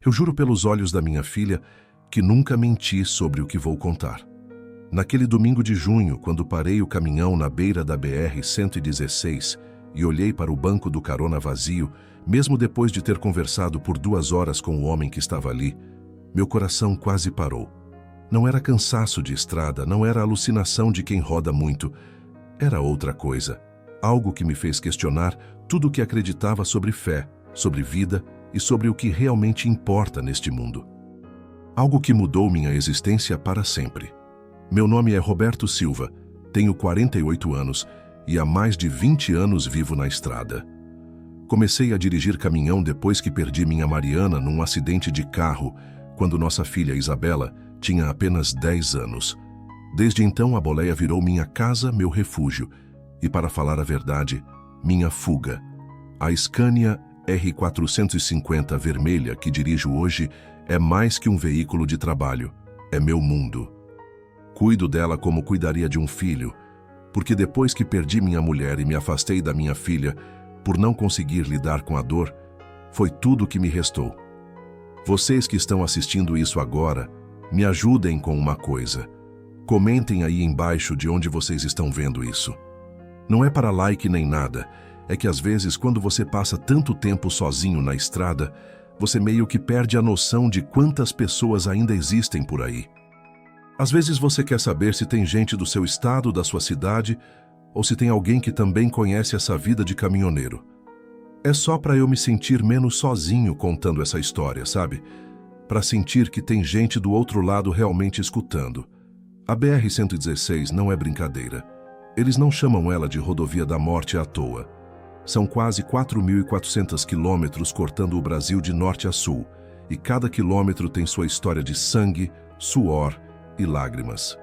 Eu juro pelos olhos da minha filha que nunca menti sobre o que vou contar. Naquele domingo de junho, quando parei o caminhão na beira da BR-116 e olhei para o banco do carona vazio, mesmo depois de ter conversado por 2 horas com o homem que estava ali, meu coração quase parou. Não era cansaço de estrada, não era alucinação de quem roda muito. Era outra coisa. Algo que me fez questionar tudo o que acreditava sobre fé, sobre vida e sobre o que realmente importa neste mundo. Algo que mudou minha existência para sempre. Meu nome é Roberto Silva, tenho 48 anos e há mais de 20 anos vivo na estrada. Comecei a dirigir caminhão depois que perdi minha Mariana num acidente de carro, quando nossa filha Isabela tinha apenas 10 anos. Desde então a boleia virou minha casa, meu refúgio e, para falar a verdade, minha fuga. A Scania R450 vermelha que dirijo hoje é mais que um veículo de trabalho, é meu mundo. Cuido dela como cuidaria de um filho, porque depois que perdi minha mulher e me afastei da minha filha, por não conseguir lidar com a dor, foi tudo o que me restou. Vocês que estão assistindo isso agora, me ajudem com uma coisa. Comentem aí embaixo de onde vocês estão vendo isso. Não é para like nem nada, é que às vezes quando você passa tanto tempo sozinho na estrada, você meio que perde a noção de quantas pessoas ainda existem por aí. Às vezes você quer saber se tem gente do seu estado, da sua cidade, ou se tem alguém que também conhece essa vida de caminhoneiro. É só para eu me sentir menos sozinho contando essa história, sabe? Para sentir que tem gente do outro lado realmente escutando. A BR-116 não é brincadeira. Eles não chamam ela de rodovia da morte à toa. São quase 4.400 quilômetros cortando o Brasil de norte a sul, e cada quilômetro tem sua história de sangue, suor e lágrimas.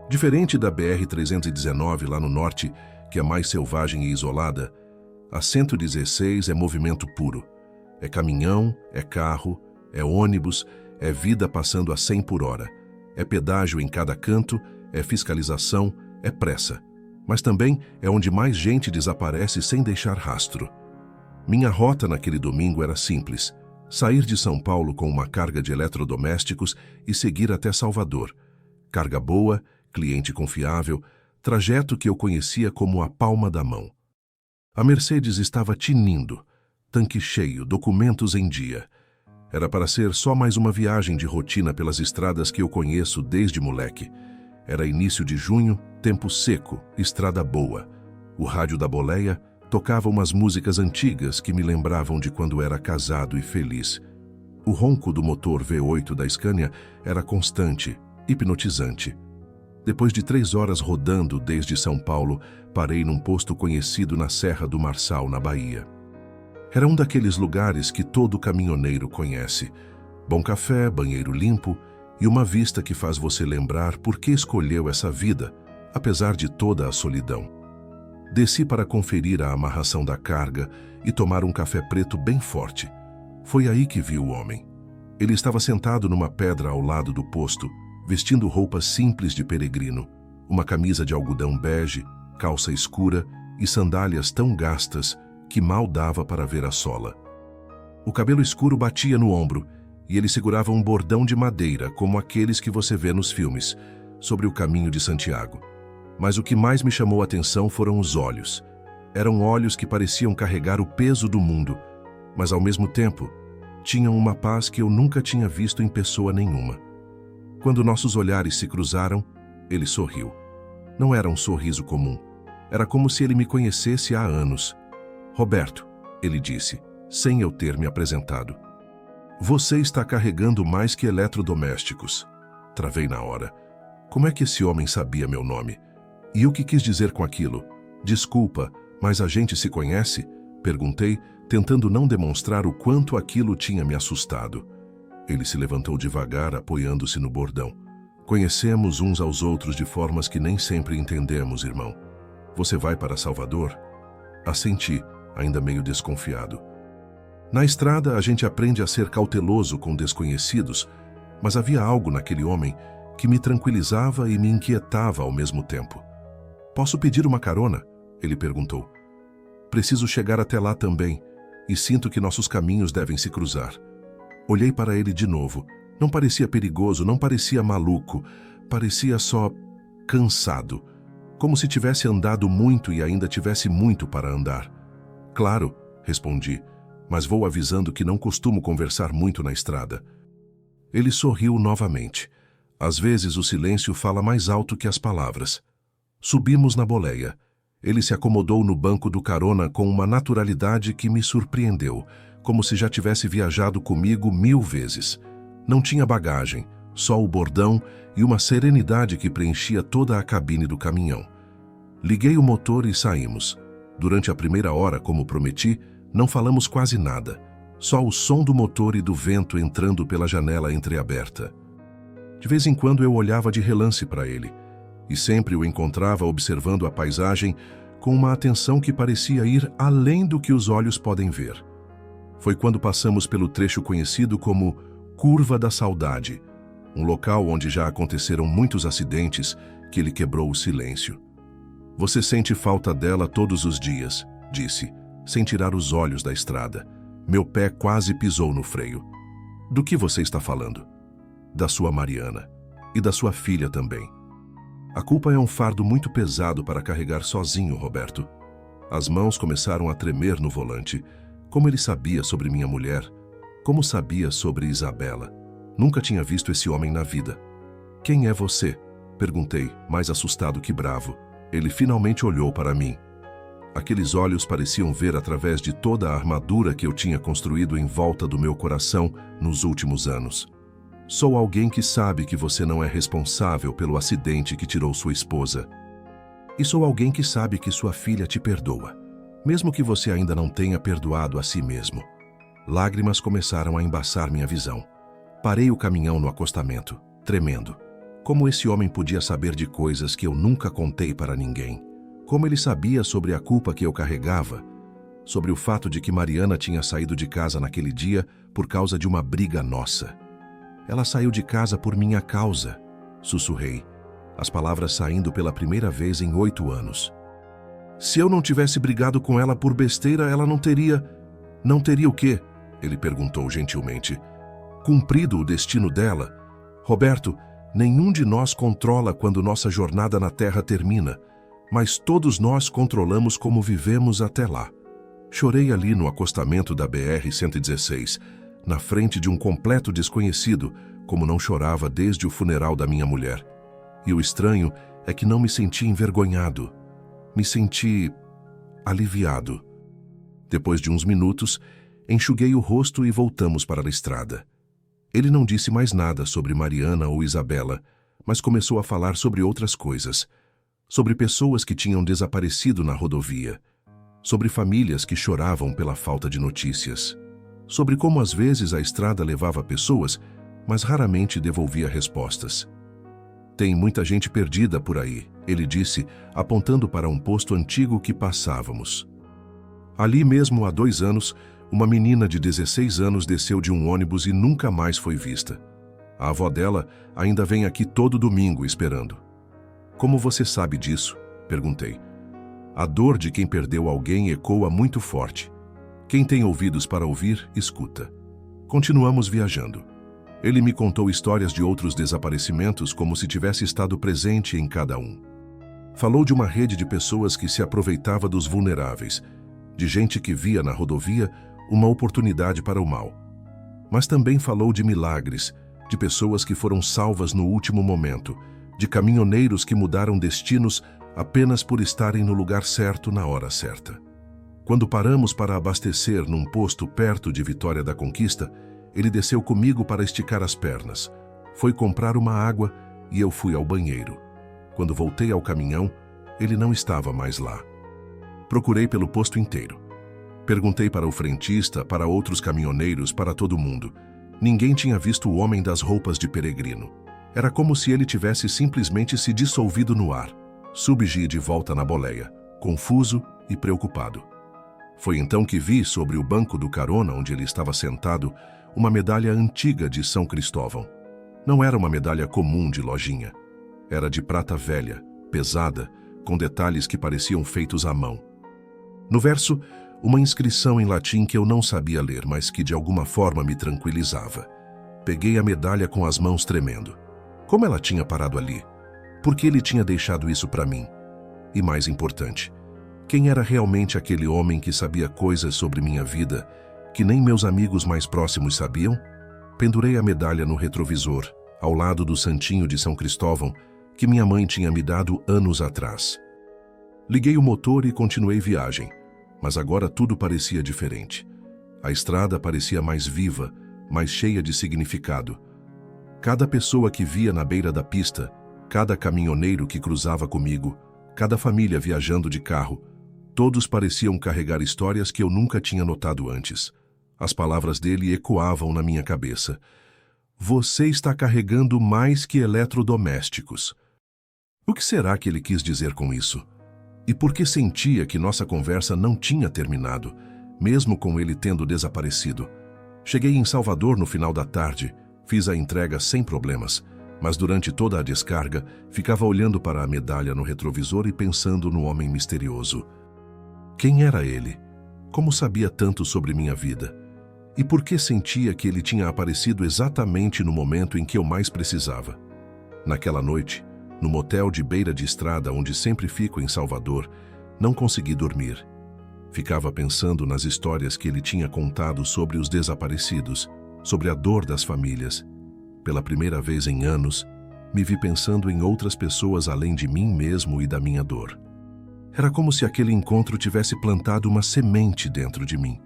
Diferente da BR-319 lá no norte, que é mais selvagem e isolada, a 116 é movimento puro. É caminhão, é carro, é ônibus, é vida passando a 100 por hora. É pedágio em cada canto, é fiscalização, é pressa. Mas também é onde mais gente desaparece sem deixar rastro. Minha rota naquele domingo era simples: sair de São Paulo com uma carga de eletrodomésticos e seguir até Salvador. Carga boa, cliente confiável, trajeto que eu conhecia como a palma da mão. A Mercedes estava tinindo, tanque cheio, documentos em dia. Era para ser só mais uma viagem de rotina pelas estradas que eu conheço desde moleque. Era início de junho, tempo seco, estrada boa. O rádio da boleia tocava umas músicas antigas que me lembravam de quando era casado e feliz. O ronco do motor V8 da Scania era constante, hipnotizante. Depois de 3 horas rodando desde São Paulo, parei num posto conhecido na Serra do Marçal, na Bahia. Era um daqueles lugares que todo caminhoneiro conhece. Bom café, banheiro limpo e uma vista que faz você lembrar por que escolheu essa vida, apesar de toda a solidão. Desci para conferir a amarração da carga e tomar um café preto bem forte. Foi aí que vi o homem. Ele estava sentado numa pedra ao lado do posto, vestindo roupas simples de peregrino, uma camisa de algodão bege, calça escura e sandálias tão gastas que mal dava para ver a sola. O cabelo escuro batia no ombro e ele segurava um bordão de madeira, como aqueles que você vê nos filmes, sobre o caminho de Santiago. Mas o que mais me chamou a atenção foram os olhos. Eram olhos que pareciam carregar o peso do mundo, mas ao mesmo tempo tinham uma paz que eu nunca tinha visto em pessoa nenhuma. Quando nossos olhares se cruzaram, ele sorriu. Não era um sorriso comum. Era como se ele me conhecesse há anos. Roberto, ele disse, sem eu ter me apresentado. Você está carregando mais que eletrodomésticos. Travei na hora. Como é que esse homem sabia meu nome? E o que quis dizer com aquilo? Desculpa, mas a gente se conhece? Perguntei, tentando não demonstrar o quanto aquilo tinha me assustado. Ele se levantou devagar, apoiando-se no bordão. Conhecemos uns aos outros de formas que nem sempre entendemos, irmão. Você vai para Salvador? Assenti, ainda meio desconfiado. Na estrada, a gente aprende a ser cauteloso com desconhecidos, mas havia algo naquele homem que me tranquilizava e me inquietava ao mesmo tempo. Posso pedir uma carona? Ele perguntou. Preciso chegar até lá também, e sinto que nossos caminhos devem se cruzar. Olhei para ele de novo. Não parecia perigoso, não parecia maluco. Parecia só cansado. Como se tivesse andado muito e ainda tivesse muito para andar. Claro, respondi, mas vou avisando que não costumo conversar muito na estrada. Ele sorriu novamente. Às vezes o silêncio fala mais alto que as palavras. Subimos na boleia. Ele se acomodou no banco do carona com uma naturalidade que me surpreendeu, como se já tivesse viajado comigo 1000 vezes. Não tinha bagagem, só o bordão e uma serenidade que preenchia toda a cabine do caminhão. Liguei o motor e saímos. Durante a primeira hora, como prometi, não falamos quase nada. Só o som do motor e do vento entrando pela janela entreaberta. De vez em quando eu olhava de relance para ele, e sempre o encontrava observando a paisagem com uma atenção que parecia ir além do que os olhos podem ver. Foi quando passamos pelo trecho conhecido como Curva da Saudade, um local onde já aconteceram muitos acidentes, que ele quebrou o silêncio. Você sente falta dela todos os dias, disse, sem tirar os olhos da estrada. Meu pé quase pisou no freio. Do que você está falando? Da sua Mariana. E da sua filha também. A culpa é um fardo muito pesado para carregar sozinho, Roberto. As mãos começaram a tremer no volante. Como ele sabia sobre minha mulher? Como sabia sobre Isabela? Nunca tinha visto esse homem na vida. Quem é você? Perguntei, mais assustado que bravo. Ele finalmente olhou para mim. Aqueles olhos pareciam ver através de toda a armadura que eu tinha construído em volta do meu coração nos últimos anos. Sou alguém que sabe que você não é responsável pelo acidente que tirou sua esposa. E sou alguém que sabe que sua filha te perdoa, mesmo que você ainda não tenha perdoado a si mesmo. Lágrimas começaram a embaçar minha visão. Parei o caminhão no acostamento, tremendo. Como esse homem podia saber de coisas que eu nunca contei para ninguém? Como ele sabia sobre a culpa que eu carregava? Sobre o fato de que Mariana tinha saído de casa naquele dia por causa de uma briga nossa. Ela saiu de casa por minha causa, sussurrei, as palavras saindo pela primeira vez em 8 anos. Se eu não tivesse brigado com ela por besteira, ela não teria... Não teria o quê? Ele perguntou gentilmente. Cumprido o destino dela? Roberto, nenhum de nós controla quando nossa jornada na Terra termina, mas todos nós controlamos como vivemos até lá. Chorei ali no acostamento da BR-116, na frente de um completo desconhecido, como não chorava desde o funeral da minha mulher. E o estranho é que não me senti envergonhado. Me senti aliviado. Depois de uns minutos, enxuguei o rosto e voltamos para a estrada. Ele não disse mais nada sobre Mariana ou Isabela, mas começou a falar sobre outras coisas. Sobre pessoas que tinham desaparecido na rodovia. Sobre famílias que choravam pela falta de notícias. Sobre como às vezes a estrada levava pessoas, mas raramente devolvia respostas. Tem muita gente perdida por aí, ele disse, apontando para um posto antigo que passávamos. Ali mesmo, há 2 anos, uma menina de 16 anos desceu de um ônibus e nunca mais foi vista. A avó dela ainda vem aqui todo domingo esperando. Como você sabe disso? Perguntei. A dor de quem perdeu alguém ecoa muito forte. Quem tem ouvidos para ouvir, escuta. Continuamos viajando. Ele me contou histórias de outros desaparecimentos como se tivesse estado presente em cada um. Falou de uma rede de pessoas que se aproveitava dos vulneráveis, de gente que via na rodovia uma oportunidade para o mal. Mas também falou de milagres, de pessoas que foram salvas no último momento, de caminhoneiros que mudaram destinos apenas por estarem no lugar certo na hora certa. Quando paramos para abastecer num posto perto de Vitória da Conquista, ele desceu comigo para esticar as pernas. Foi comprar uma água e eu fui ao banheiro. Quando voltei ao caminhão, ele não estava mais lá. Procurei pelo posto inteiro. Perguntei para o frentista, para outros caminhoneiros, para todo mundo. Ninguém tinha visto o homem das roupas de peregrino. Era como se ele tivesse simplesmente se dissolvido no ar. Subgi de volta na boleia, confuso e preocupado. Foi então que vi, sobre o banco do carona onde ele estava sentado, uma medalha antiga de São Cristóvão. Não era uma medalha comum de lojinha. Era de prata velha, pesada, com detalhes que pareciam feitos à mão. No verso, Uma inscrição em latim que eu não sabia ler, mas que de alguma forma me tranquilizava. Peguei a medalha com as mãos tremendo. Como ela tinha parado ali? Por que ele tinha deixado isso para mim? E mais importante, quem era realmente aquele homem que sabia coisas sobre minha vida que nem meus amigos mais próximos sabiam? Pendurei a medalha no retrovisor, ao lado do santinho de São Cristóvão, que minha mãe tinha me dado anos atrás. Liguei o motor e continuei viagem, mas agora tudo parecia diferente. A estrada parecia mais viva, mais cheia de significado. Cada pessoa que via na beira da pista, cada caminhoneiro que cruzava comigo, cada família viajando de carro, todos pareciam carregar histórias que eu nunca tinha notado antes. As palavras dele ecoavam na minha cabeça. Você está carregando mais que eletrodomésticos. O que será que ele quis dizer com isso? E por que sentia que nossa conversa não tinha terminado, mesmo com ele tendo desaparecido? Cheguei em Salvador no final da tarde, fiz a entrega sem problemas, mas durante toda a descarga, ficava olhando para a medalha no retrovisor e pensando no homem misterioso. Quem era ele? Como sabia tanto sobre minha vida? E por que sentia que ele tinha aparecido exatamente no momento em que eu mais precisava? Naquela noite, no motel de beira de estrada onde sempre fico em Salvador, não consegui dormir. Ficava pensando nas histórias que ele tinha contado sobre os desaparecidos, sobre a dor das famílias. Pela primeira vez em anos, me vi pensando em outras pessoas além de mim mesmo e da minha dor. Era como se aquele encontro tivesse plantado uma semente dentro de mim.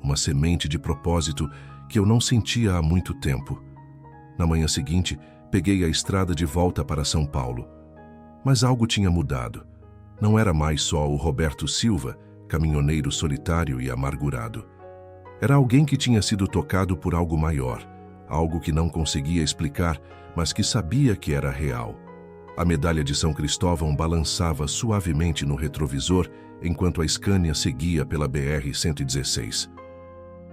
Uma semente de propósito que eu não sentia há muito tempo. Na manhã seguinte, peguei a estrada de volta para São Paulo. Mas algo tinha mudado. Não era mais só o Roberto Silva, caminhoneiro solitário e amargurado. Era alguém que tinha sido tocado por algo maior, algo que não conseguia explicar, mas que sabia que era real. A medalha de São Cristóvão balançava suavemente no retrovisor enquanto a Scania seguia pela BR-116.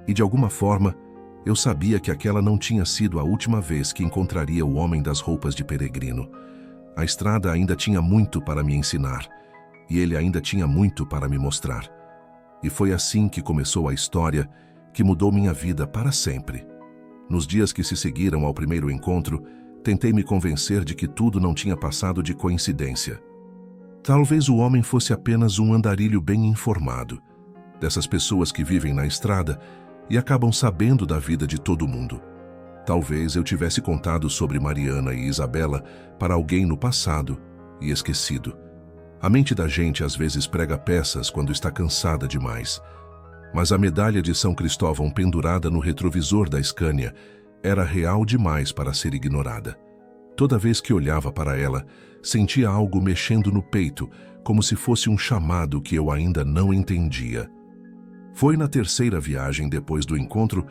E de alguma forma, eu sabia que aquela não tinha sido a última vez que encontraria o homem das roupas de peregrino. A estrada ainda tinha muito para me ensinar, e ele ainda tinha muito para me mostrar. E foi assim que começou a história que mudou minha vida para sempre. Nos dias que se seguiram ao primeiro encontro, tentei me convencer de que tudo não tinha passado de coincidência. Talvez o homem fosse apenas um andarilho bem informado, dessas pessoas que vivem na estrada e acabam sabendo da vida de todo mundo. Talvez eu tivesse contado sobre Mariana e Isabela para alguém no passado e esquecido. A mente da gente às vezes prega peças quando está cansada demais. Mas a medalha de São Cristóvão pendurada no retrovisor da Scania era real demais para ser ignorada. Toda vez que olhava para ela, sentia algo mexendo no peito, como se fosse um chamado que eu ainda não entendia. Foi na terceira viagem depois do encontro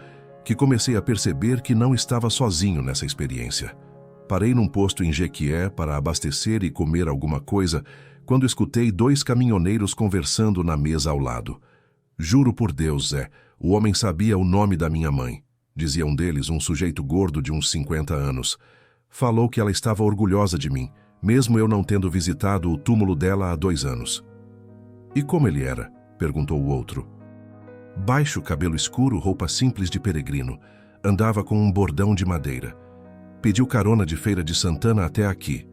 que comecei a perceber que não estava sozinho nessa experiência. Parei num posto em Jequié para abastecer e comer alguma coisa quando escutei dois caminhoneiros conversando na mesa ao lado. Juro por Deus, Zé, o homem sabia o nome da minha mãe. Dizia um deles, um sujeito gordo de uns 50 anos. Falou que ela estava orgulhosa de mim, mesmo eu não tendo visitado o túmulo dela há 2 anos. E como ele era? Perguntou o outro. Baixo, cabelo escuro, roupa simples de peregrino. Andava com um bordão de madeira. Pediu carona de Feira de Santana até aqui.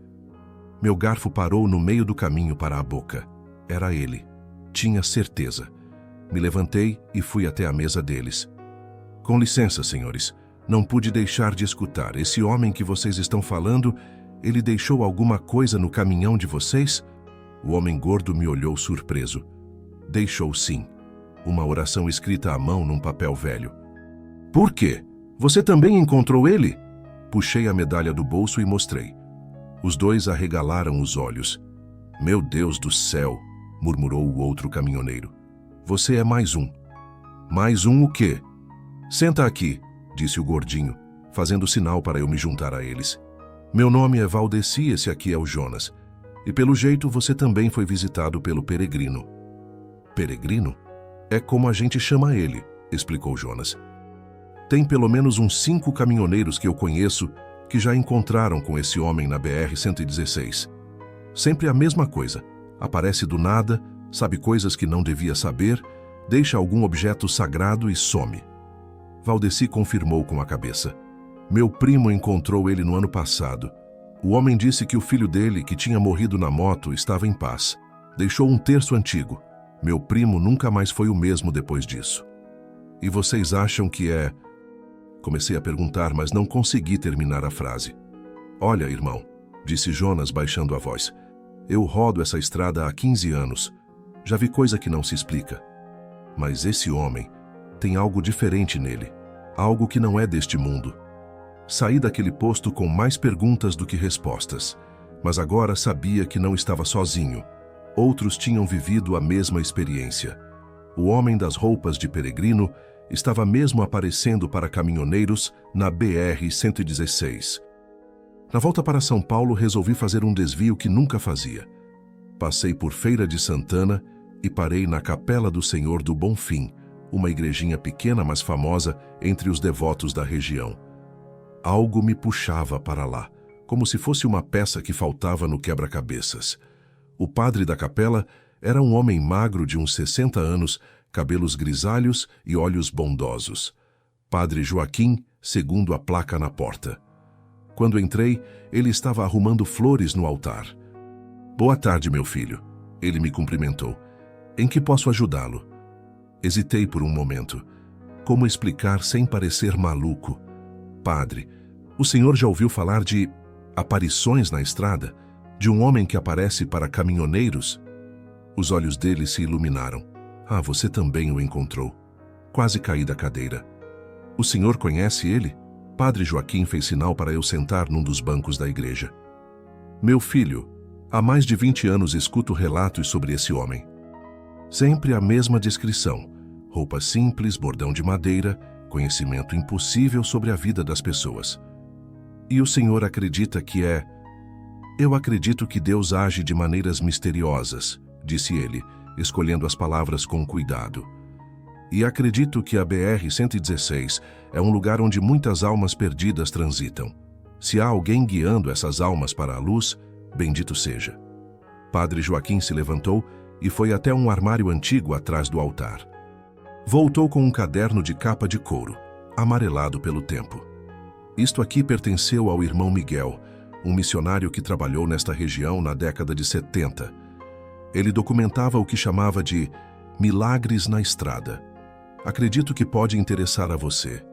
Meu garfo parou no meio do caminho para a boca. Era ele. Tinha certeza. Me levantei e fui até a mesa deles. Com licença, senhores. Não pude deixar de escutar. Esse homem que vocês estão falando, ele deixou alguma coisa no caminhão de vocês? O homem gordo me olhou surpreso. Deixou sim. Uma oração escrita à mão num papel velho. Por quê? Você também encontrou ele? Puxei a medalha do bolso e mostrei. Os dois arregalaram os olhos. Meu Deus do céu, murmurou o outro caminhoneiro. Você é mais um. Mais um o quê? Senta aqui, disse o gordinho, fazendo sinal para eu me juntar a eles. Meu nome é Valdeci, esse aqui é o Jonas. E pelo jeito você também foi visitado pelo peregrino. Peregrino? É como a gente chama ele, explicou Jonas. Tem pelo menos uns 5 caminhoneiros que eu conheço que já encontraram com esse homem na BR-116. Sempre a mesma coisa. Aparece do nada, sabe coisas que não devia saber, deixa algum objeto sagrado e some. Valdeci confirmou com a cabeça. Meu primo encontrou ele no ano passado. O homem disse que o filho dele, que tinha morrido na moto, estava em paz. Deixou um terço antigo. Meu primo nunca mais foi o mesmo depois disso. E vocês acham que é... Comecei a perguntar, mas não consegui terminar a frase. Olha, irmão, disse Jonas baixando a voz. Eu rodo essa estrada há 15 anos. Já vi coisa que não se explica. Mas esse homem tem algo diferente nele. Algo que não é deste mundo. Saí daquele posto com mais perguntas do que respostas. Mas agora sabia que não estava sozinho. Outros tinham vivido a mesma experiência. O homem das roupas de peregrino estava mesmo aparecendo para caminhoneiros na BR-116. Na volta para São Paulo, resolvi fazer um desvio que nunca fazia. Passei por Feira de Santana e parei na Capela do Senhor do Bonfim, uma igrejinha pequena, mas famosa entre os devotos da região. Algo me puxava para lá, como se fosse uma peça que faltava no quebra-cabeças. O padre da capela era um homem magro de uns 60 anos, cabelos grisalhos e olhos bondosos. Padre Joaquim, segundo a placa na porta. Quando entrei, ele estava arrumando flores no altar. Boa tarde, meu filho. Ele me cumprimentou. Em que posso ajudá-lo? Hesitei por um momento. Como explicar sem parecer maluco? Padre, o senhor já ouviu falar de aparições na estrada? De um homem que aparece para caminhoneiros? Os olhos dele se iluminaram. Ah, você também o encontrou. Quase caí da cadeira. O senhor conhece ele? Padre Joaquim fez sinal para eu sentar num dos bancos da igreja. Meu filho, há mais de 20 anos escuto relatos sobre esse homem. Sempre a mesma descrição. Roupa simples, bordão de madeira, conhecimento impossível sobre a vida das pessoas. E o senhor acredita que é... Eu acredito que Deus age de maneiras misteriosas, disse ele, escolhendo as palavras com cuidado. E acredito que a BR-116 é um lugar onde muitas almas perdidas transitam. Se há alguém guiando essas almas para a luz, bendito seja. Padre Joaquim se levantou e foi até um armário antigo atrás do altar. Voltou com um caderno de capa de couro, amarelado pelo tempo. Isto aqui pertenceu ao irmão Miguel, um missionário que trabalhou nesta região na década de 70. Ele documentava o que chamava de milagres na estrada. Acredito que pode interessar a você.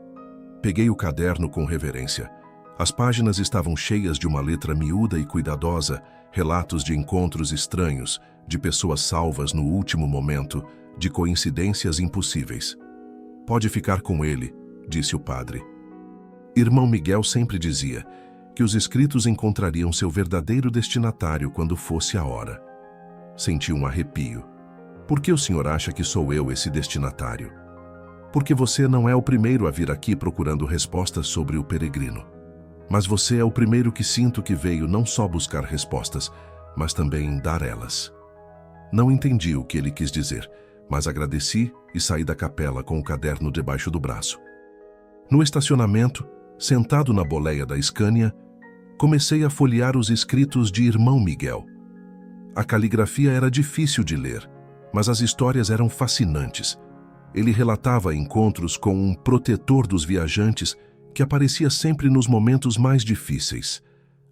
Peguei o caderno com reverência. As páginas estavam cheias de uma letra miúda e cuidadosa, relatos de encontros estranhos, de pessoas salvas no último momento, de coincidências impossíveis. Pode ficar com ele, disse o padre. Irmão Miguel sempre dizia que os escritos encontrariam seu verdadeiro destinatário quando fosse a hora. Senti um arrepio. Por que o senhor acha que sou eu esse destinatário? Porque você não é o primeiro a vir aqui procurando respostas sobre o peregrino. Mas você é o primeiro que sinto que veio não só buscar respostas, mas também dar elas. Não entendi o que ele quis dizer, mas agradeci e saí da capela com o caderno debaixo do braço. No estacionamento, sentado na boleia da Scania, comecei a folhear os escritos de irmão Miguel. A caligrafia era difícil de ler, mas as histórias eram fascinantes. Ele relatava encontros com um protetor dos viajantes que aparecia sempre nos momentos mais difíceis.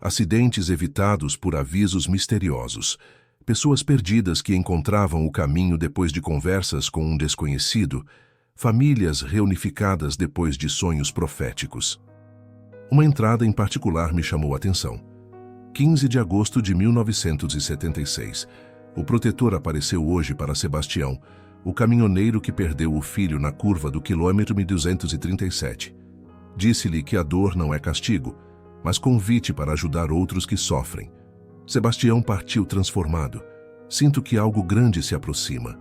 Acidentes evitados por avisos misteriosos. Pessoas perdidas que encontravam o caminho depois de conversas com um desconhecido. Famílias reunificadas depois de sonhos proféticos. Uma entrada em particular me chamou a atenção. 15 de agosto de 1976. O protetor apareceu hoje para Sebastião, o caminhoneiro que perdeu o filho na curva do quilômetro 1237. Disse-lhe que a dor não é castigo, mas convite para ajudar outros que sofrem. Sebastião partiu transformado. Sinto que algo grande se aproxima.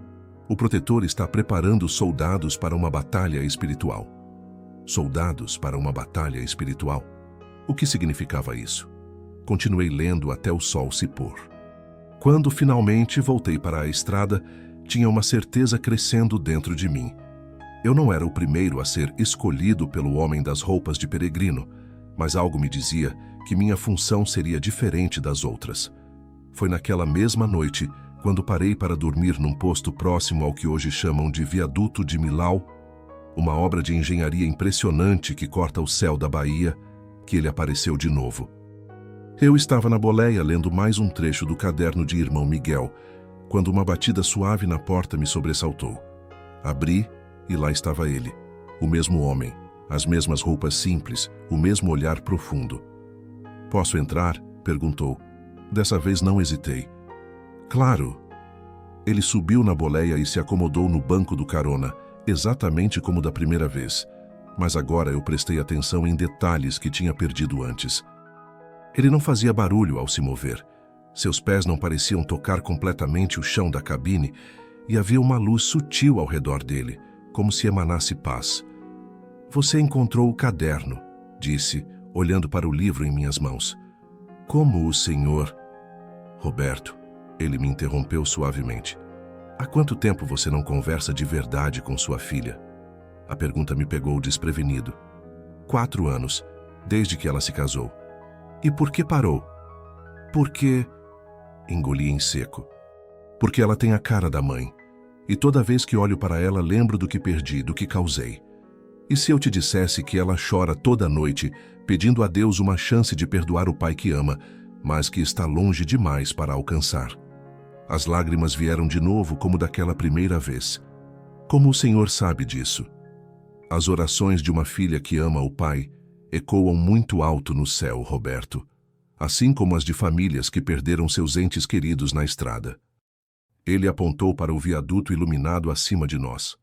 O protetor está preparando soldados para uma batalha espiritual. Soldados para uma batalha espiritual. O que significava isso? Continuei lendo até o sol se pôr. Quando finalmente voltei para a estrada, tinha uma certeza crescendo dentro de mim. Eu não era o primeiro a ser escolhido pelo homem das roupas de peregrino, mas algo me dizia que minha função seria diferente das outras. Foi naquela mesma noite quando parei para dormir num posto próximo ao que hoje chamam de Viaduto de Millau, uma obra de engenharia impressionante que corta o céu da Bahia, que ele apareceu de novo. Eu estava na boleia lendo mais um trecho do caderno de Irmão Miguel, quando uma batida suave na porta me sobressaltou. Abri e lá estava ele, o mesmo homem, as mesmas roupas simples, o mesmo olhar profundo. "Posso entrar?" perguntou. Dessa vez não hesitei. "Claro." Ele subiu na boleia e se acomodou no banco do carona, exatamente como da primeira vez, mas agora eu prestei atenção em detalhes que tinha perdido antes. Ele não fazia barulho ao se mover. Seus pés não pareciam tocar completamente o chão da cabine e havia uma luz sutil ao redor dele, como se emanasse paz. "Você encontrou o caderno", disse, olhando para o livro em minhas mãos. "Como o senhor..." "Roberto", ele me interrompeu suavemente. "Há quanto tempo você não conversa de verdade com sua filha?" A pergunta me pegou desprevenido. 4 anos, desde que ela se casou. "E por que parou?" "Porque..." Engoli em seco. "Porque ela tem a cara da mãe. E toda vez que olho para ela lembro do que perdi, do que causei. E se eu te dissesse que ela chora toda noite, pedindo a Deus uma chance de perdoar o pai que ama, mas que está longe demais para alcançar?" As lágrimas vieram de novo como daquela primeira vez. "Como o senhor sabe disso?" "As orações de uma filha que ama o pai ecoam muito alto no céu, Roberto, assim como as de famílias que perderam seus entes queridos na estrada." Ele apontou para o viaduto iluminado acima de nós.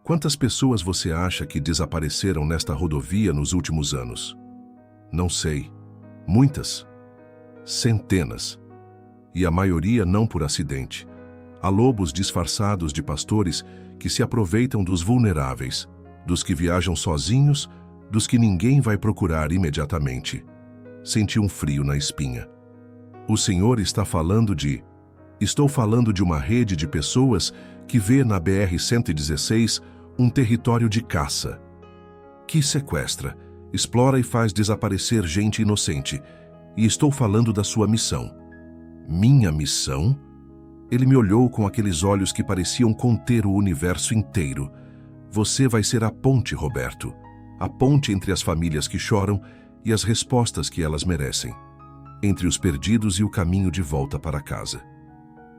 "Quantas pessoas você acha que desapareceram nesta rodovia nos últimos anos?" "Não sei. Muitas. Centenas. E a maioria não por acidente. Há lobos disfarçados de pastores que se aproveitam dos vulneráveis, dos que viajam sozinhos, dos que ninguém vai procurar imediatamente." Senti um frio na espinha. "O senhor está falando de..." "Estou falando de uma rede de pessoas que vê na BR-116 um território de caça, que sequestra, explora e faz desaparecer gente inocente. E estou falando da sua missão." "Minha missão?" Ele me olhou com aqueles olhos que pareciam conter o universo inteiro. "Você vai ser a ponte, Roberto. A ponte entre as famílias que choram e as respostas que elas merecem. Entre os perdidos e o caminho de volta para casa."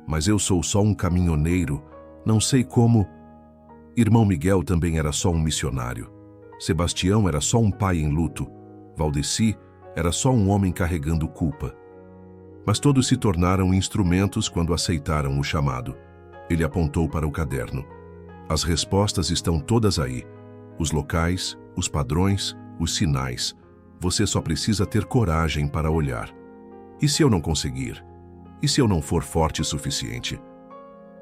"Mas eu sou só um caminhoneiro. Não sei como..." Irmão Miguel também era só um missionário. Sebastião era só um pai em luto. Valdeci era só um homem carregando culpa. Mas todos se tornaram instrumentos quando aceitaram o chamado. Ele apontou para o caderno. "As respostas estão todas aí. Os locais, os padrões, os sinais. Você só precisa ter coragem para olhar. E se eu não conseguir? E se eu não for forte o suficiente?"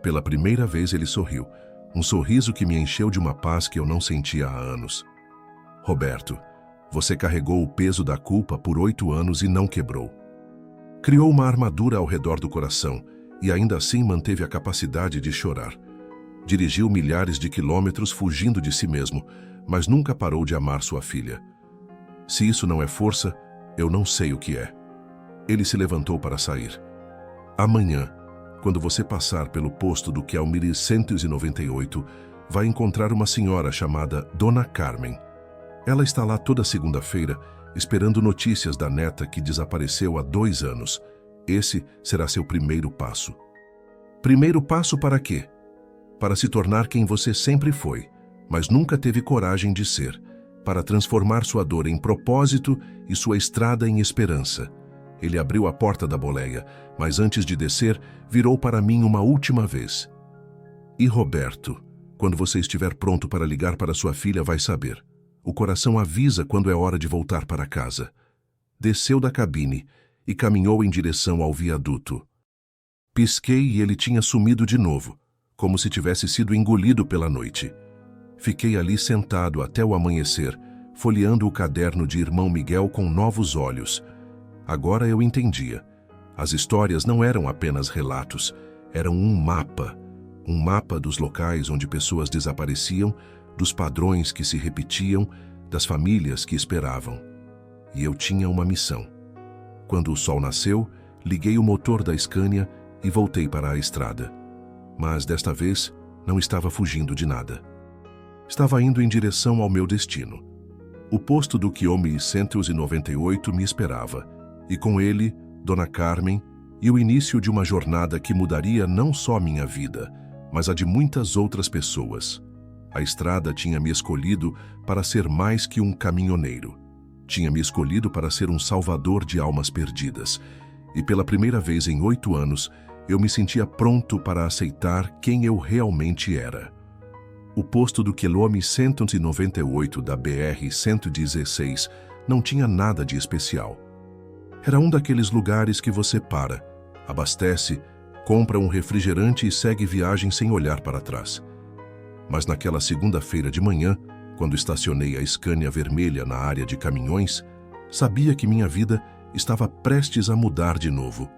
Pela primeira vez ele sorriu, um sorriso que me encheu de uma paz que eu não sentia há anos. "Roberto, você carregou o peso da culpa por 8 anos e não quebrou. Criou uma armadura ao redor do coração e ainda assim manteve a capacidade de chorar. Dirigiu milhares de quilômetros fugindo de si mesmo, mas nunca parou de amar sua filha. Se isso não é força, eu não sei o que é." Ele se levantou para sair. "Amanhã, quando você passar pelo posto do Quelmire 198, vai encontrar uma senhora chamada Dona Carmen. Ela está lá toda segunda-feira, esperando notícias da neta que desapareceu há 2 anos. Esse será seu primeiro passo." "Primeiro passo para quê?" "Para se tornar quem você sempre foi, mas nunca teve coragem de ser. Para transformar sua dor em propósito e sua estrada em esperança." Ele abriu a porta da boleia, mas antes de descer, virou para mim uma última vez. "E Roberto, quando você estiver pronto para ligar para sua filha, vai saber. O coração avisa quando é hora de voltar para casa." Desceu da cabine e caminhou em direção ao viaduto. Pisquei e ele tinha sumido de novo, como se tivesse sido engolido pela noite. Fiquei ali sentado até o amanhecer, folheando o caderno de Irmão Miguel com novos olhos. Agora eu entendia. As histórias não eram apenas relatos, eram um mapa dos locais onde pessoas desapareciam, dos padrões que se repetiam, das famílias que esperavam. E eu tinha uma missão. Quando o sol nasceu, liguei o motor da Scania e voltei para a estrada. Mas desta vez não estava fugindo de nada. Estava indo em direção ao meu destino. O posto do Quilômetro 198 me esperava, e com ele, Dona Carmen, e o início de uma jornada que mudaria não só minha vida, mas a de muitas outras pessoas. A estrada tinha me escolhido para ser mais que um caminhoneiro. Tinha me escolhido para ser um salvador de almas perdidas. E pela primeira vez em 8 anos, eu me sentia pronto para aceitar quem eu realmente era. O posto do quilômetro 198 da BR-116 não tinha nada de especial. Era um daqueles lugares que você para, abastece, compra um refrigerante e segue viagem sem olhar para trás. Mas naquela segunda-feira de manhã, quando estacionei a Scania vermelha na área de caminhões, sabia que minha vida estava prestes a mudar de novo.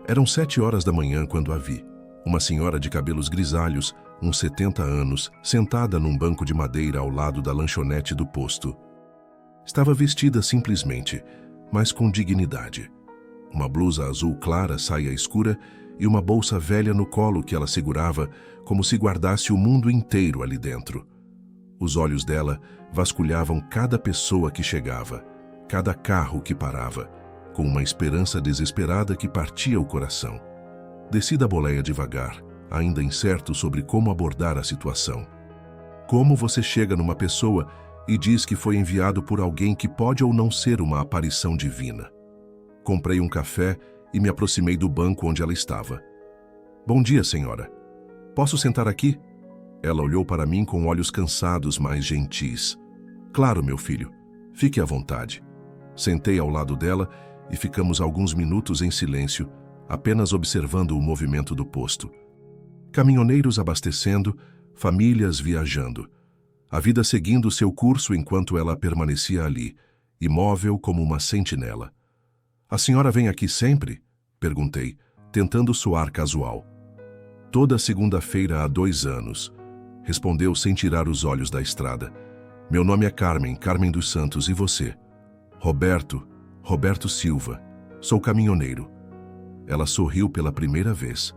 Eram 7 horas da manhã quando a vi. Uma senhora de cabelos grisalhos, uns 70 anos, sentada num banco de madeira ao lado da lanchonete do posto. Estava vestida simplesmente, mas com dignidade. Uma blusa azul clara, saia escura e uma bolsa velha no colo que ela segurava como se guardasse o mundo inteiro ali dentro. Os olhos dela vasculhavam cada pessoa que chegava, cada carro que parava, com uma esperança desesperada que partia o coração. Desci da boleia devagar, ainda incerto sobre como abordar a situação. Como você chega numa pessoa e diz que foi enviado por alguém que pode ou não ser uma aparição divina? Comprei um café e me aproximei do banco onde ela estava. Bom dia, senhora. Posso sentar aqui? Ela olhou para mim com olhos cansados, mas gentis. Claro, meu filho. Fique à vontade. Sentei ao lado dela e ficamos alguns minutos em silêncio, apenas observando o movimento do posto. Caminhoneiros abastecendo, famílias viajando. A vida seguindo seu curso enquanto ela permanecia ali, imóvel como uma sentinela. A senhora vem aqui sempre? Perguntei, tentando soar casual. Toda segunda-feira há 2 anos, respondeu sem tirar os olhos da estrada. Meu nome é Carmen, Carmen dos Santos, e você? Roberto Silva. Sou caminhoneiro. Ela sorriu pela primeira vez.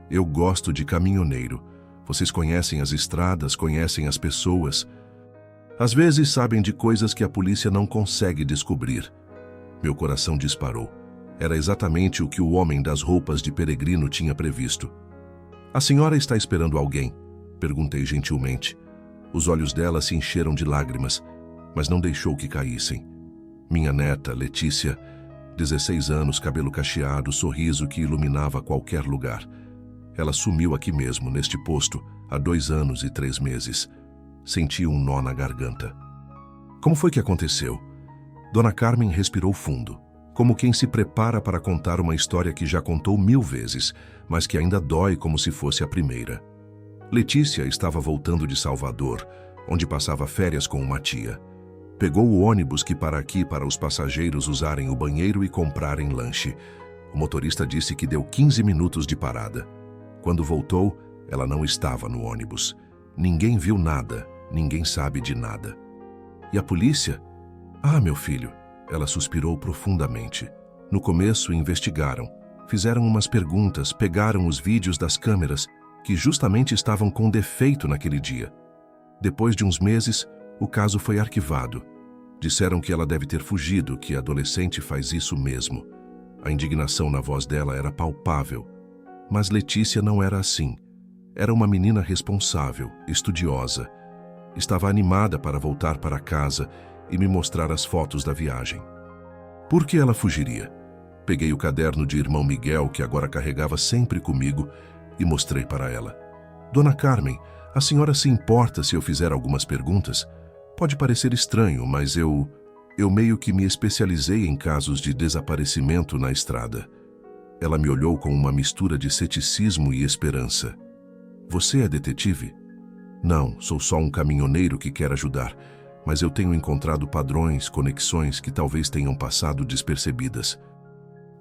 Eu gosto de caminhoneiro. Vocês conhecem as estradas, conhecem as pessoas. Às vezes sabem de coisas que a polícia não consegue descobrir. Meu coração disparou. Era exatamente o que o homem das roupas de peregrino tinha previsto. A senhora está esperando alguém? Perguntei gentilmente. Os olhos dela se encheram de lágrimas, mas não deixou que caíssem. Minha neta, Letícia, 16 anos, cabelo cacheado, sorriso que iluminava qualquer lugar. Ela sumiu aqui mesmo, neste posto, há 2 anos e 3 meses. Senti um nó na garganta. Como foi que aconteceu? Dona Carmen respirou fundo, como quem se prepara para contar uma história que já contou 1000 vezes, mas que ainda dói como se fosse a primeira. Letícia estava voltando de Salvador, onde passava férias com uma tia. Pegou o ônibus que para aqui para os passageiros usarem o banheiro e comprarem lanche. O motorista disse que deu 15 minutos de parada. Quando voltou, ela não estava no ônibus. Ninguém viu nada, ninguém sabe de nada. E a polícia? Ah, meu filho, ela suspirou profundamente. No começo, investigaram. Fizeram umas perguntas, pegaram os vídeos das câmeras, que justamente estavam com defeito naquele dia. Depois de uns meses, o caso foi arquivado. Disseram que ela deve ter fugido, que a adolescente faz isso mesmo. A indignação na voz dela era palpável. Mas Letícia não era assim. Era uma menina responsável, estudiosa. Estava animada para voltar para casa e me mostrar as fotos da viagem. Por que ela fugiria? Peguei o caderno de irmão Miguel, que agora carregava sempre comigo, e mostrei para ela. Dona Carmen, a senhora se importa se eu fizer algumas perguntas? Pode parecer estranho, mas eu meio que me especializei em casos de desaparecimento na estrada. Ela me olhou com uma mistura de ceticismo e esperança. Você é detetive? Não, sou só um caminhoneiro que quer ajudar, mas eu tenho encontrado padrões, conexões que talvez tenham passado despercebidas.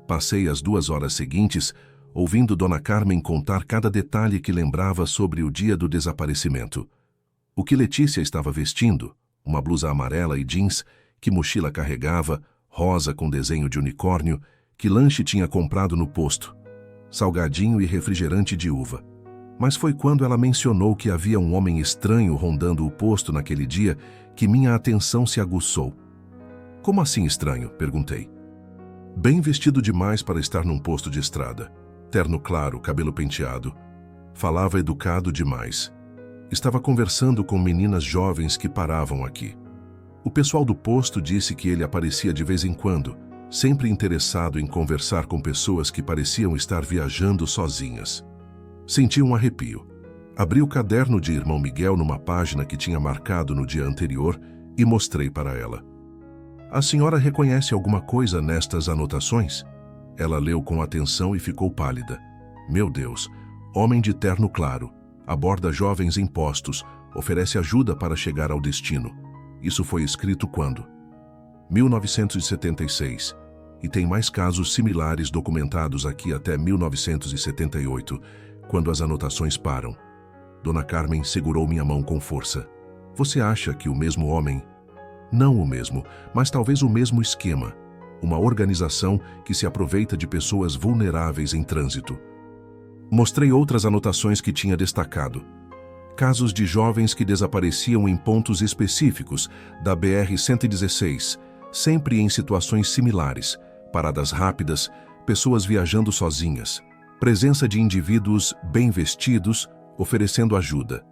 Passei as 2 horas seguintes ouvindo Dona Carmen contar cada detalhe que lembrava sobre o dia do desaparecimento. O que Letícia estava vestindo, uma blusa amarela e jeans, que mochila carregava, rosa com desenho de unicórnio, que lanche tinha comprado no posto. salgadinho e refrigerante de uva. Mas foi quando ela mencionou que havia um homem estranho rondando o posto naquele dia que minha atenção se aguçou. Como assim estranho? Perguntei. Bem vestido demais para estar num posto de estrada. Terno claro, cabelo penteado. Falava educado demais. Estava conversando com meninas jovens que paravam aqui. O pessoal do posto disse que ele aparecia de vez em quando, sempre interessado em conversar com pessoas que pareciam estar viajando sozinhas. Senti um arrepio. Abri o caderno de Irmão Miguel numa página que tinha marcado no dia anterior e mostrei para ela. A senhora reconhece alguma coisa nestas anotações? Ela leu com atenção e ficou pálida. Meu Deus, homem de terno claro, aborda jovens em postos, oferece ajuda para chegar ao destino. Isso foi escrito quando? 1976. E tem mais casos similares documentados aqui até 1978, quando as anotações param. Dona Carmen segurou minha mão com força. Você acha que o mesmo homem? Não o mesmo, mas talvez o mesmo esquema. Uma organização que se aproveita de pessoas vulneráveis em trânsito. Mostrei outras anotações que tinha destacado. Casos de jovens que desapareciam em pontos específicos da BR-116, sempre em situações similares, paradas rápidas, pessoas viajando sozinhas, presença de indivíduos bem vestidos, oferecendo ajuda.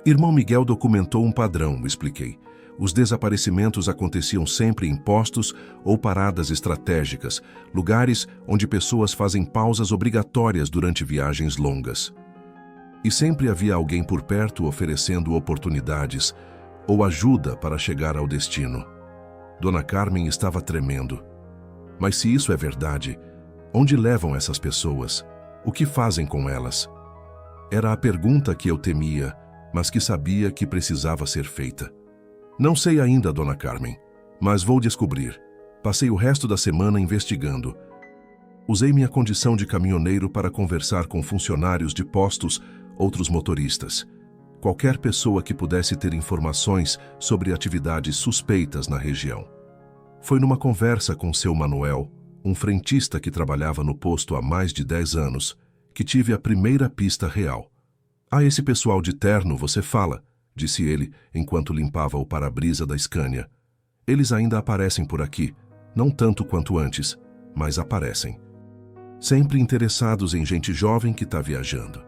Irmão Miguel documentou um padrão, expliquei. Os desaparecimentos aconteciam sempre em postos ou paradas estratégicas, lugares onde pessoas fazem pausas obrigatórias durante viagens longas. E sempre havia alguém por perto oferecendo oportunidades ou ajuda para chegar ao destino. Dona Carmen estava tremendo. Mas se isso é verdade, onde levam essas pessoas? O que fazem com elas? Era a pergunta que eu temia, mas que sabia que precisava ser feita. Não sei ainda, Dona Carmen, mas vou descobrir. Passei o resto da semana investigando. Usei minha condição de caminhoneiro para conversar com funcionários de postos, outros motoristas. Qualquer pessoa que pudesse ter informações sobre atividades suspeitas na região. Foi numa conversa com seu Manuel, um frentista que trabalhava no posto há mais de 10 anos, que tive a primeira pista real. "Ah, esse pessoal de terno você fala", disse ele, enquanto limpava o para-brisa da Scania. "Eles ainda aparecem por aqui, não tanto quanto antes, mas aparecem. Sempre interessados em gente jovem que está viajando.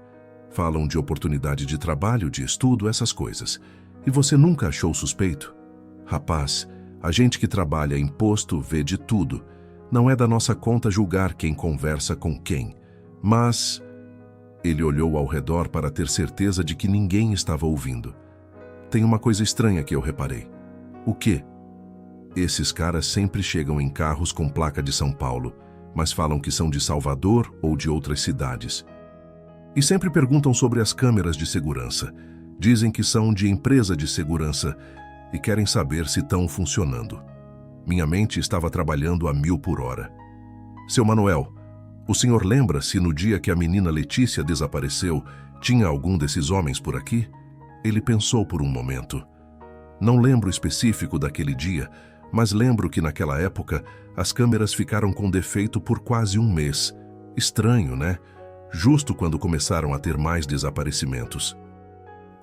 Falam de oportunidade de trabalho, de estudo, essas coisas. E você nunca achou suspeito? Rapaz, a gente que trabalha em posto vê de tudo. Não é da nossa conta julgar quem conversa com quem. Mas..." Ele olhou ao redor para ter certeza de que ninguém estava ouvindo. "Tem uma coisa estranha que eu reparei." "O quê?" "Esses caras sempre chegam em carros com placa de São Paulo, mas falam que são de Salvador ou de outras cidades. E sempre perguntam sobre as câmeras de segurança. Dizem que são de empresa de segurança e querem saber se estão funcionando." Minha mente estava trabalhando a 1000 por hora. "Seu Manuel, o senhor lembra se no dia que a menina Letícia desapareceu, tinha algum desses homens por aqui?" Ele pensou por um momento. "Não lembro específico daquele dia, mas lembro que naquela época as câmeras ficaram com defeito por quase um mês. Estranho, né? Justo quando começaram a ter mais desaparecimentos."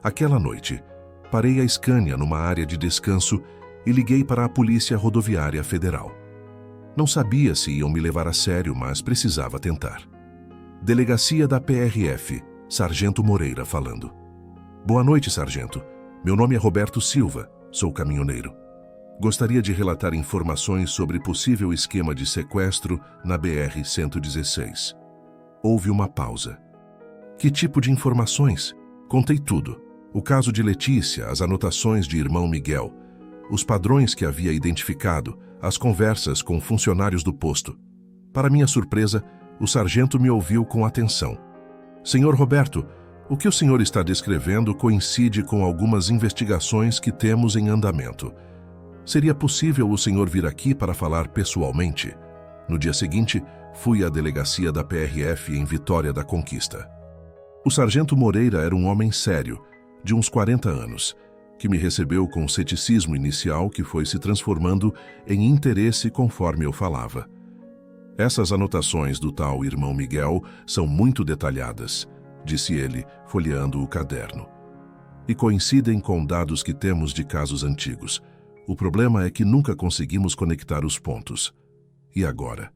Aquela noite, parei a Scania numa área de descanso e liguei para a Polícia Rodoviária Federal. Não sabia se iam me levar a sério, mas precisava tentar. Delegacia da PRF, Sargento Moreira falando. "Boa noite, sargento. Meu nome é Roberto Silva, sou caminhoneiro. Gostaria de relatar informações sobre possível esquema de sequestro na BR-116. Houve uma pausa. "Que tipo de informações?" Contei tudo. O caso de Letícia, as anotações de Irmão Miguel, os padrões que havia identificado, as conversas com funcionários do posto. Para minha surpresa, o sargento me ouviu com atenção. "Senhor Roberto, o que o senhor está descrevendo coincide com algumas investigações que temos em andamento. Seria possível o senhor vir aqui para falar pessoalmente?" No dia seguinte, fui à delegacia da PRF em Vitória da Conquista. O sargento Moreira era um homem sério, de uns 40 anos, que me recebeu com ceticismo inicial que foi se transformando em interesse conforme eu falava. Essas anotações do tal irmão Miguel são muito detalhadas, disse ele, folheando o caderno. E coincidem com dados que temos de casos antigos. O problema é que nunca conseguimos conectar os pontos. E agora?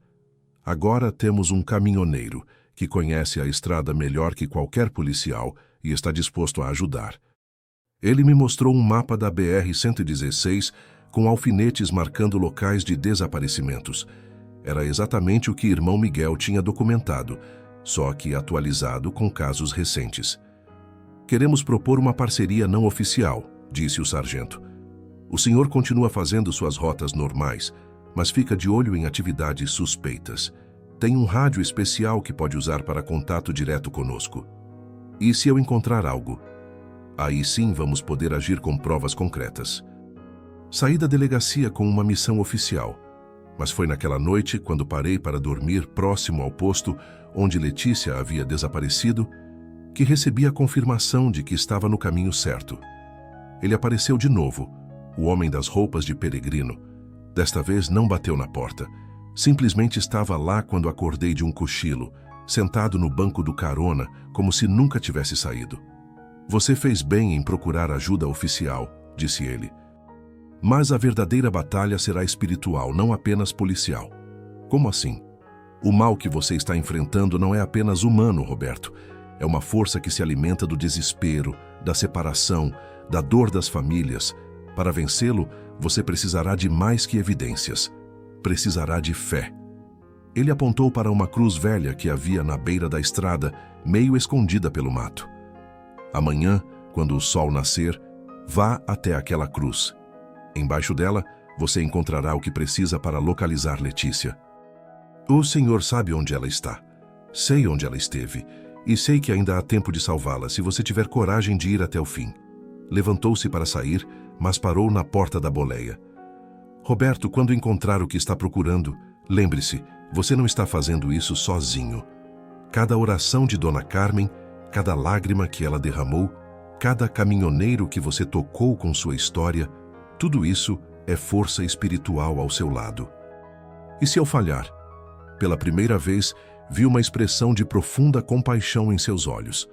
Agora temos um caminhoneiro que conhece a estrada melhor que qualquer policial e está disposto a ajudar. Ele me mostrou um mapa da BR-116 com alfinetes marcando locais de desaparecimentos. Era exatamente o que irmão Miguel tinha documentado, só que atualizado com casos recentes. Queremos propor uma parceria não oficial, disse o sargento. O senhor continua fazendo suas rotas normais, mas fica de olho em atividades suspeitas. Tem um rádio especial que pode usar para contato direto conosco. E se eu encontrar algo? Aí sim vamos poder agir com provas concretas. Saí da delegacia com uma missão oficial, mas foi naquela noite, quando parei para dormir próximo ao posto onde Letícia havia desaparecido, que recebi a confirmação de que estava no caminho certo. Ele apareceu de novo, o homem das roupas de peregrino. Desta vez não bateu na porta. Simplesmente estava lá quando acordei de um cochilo, sentado no banco do carona, como se nunca tivesse saído. Você fez bem em procurar ajuda oficial, disse ele. Mas a verdadeira batalha será espiritual, não apenas policial. Como assim? O mal que você está enfrentando não é apenas humano, Roberto. É uma força que se alimenta do desespero, da separação, da dor das famílias. Para vencê-lo, você precisará de mais que evidências. Precisará de fé. Ele apontou para uma cruz velha que havia na beira da estrada, meio escondida pelo mato. Amanhã, quando o sol nascer, vá até aquela cruz. Embaixo dela, você encontrará o que precisa para localizar Letícia. O senhor sabe onde ela está. Sei onde ela esteve, e sei que ainda há tempo de salvá-la se você tiver coragem de ir até o fim. Levantou-se para sair, mas parou na porta da boleia. Roberto, quando encontrar o que está procurando, lembre-se, você não está fazendo isso sozinho. Cada oração de Dona Carmen, cada lágrima que ela derramou, cada caminhoneiro que você tocou com sua história, tudo isso é força espiritual ao seu lado. E se eu falhar? Pela primeira vez, vi uma expressão de profunda compaixão em seus olhos.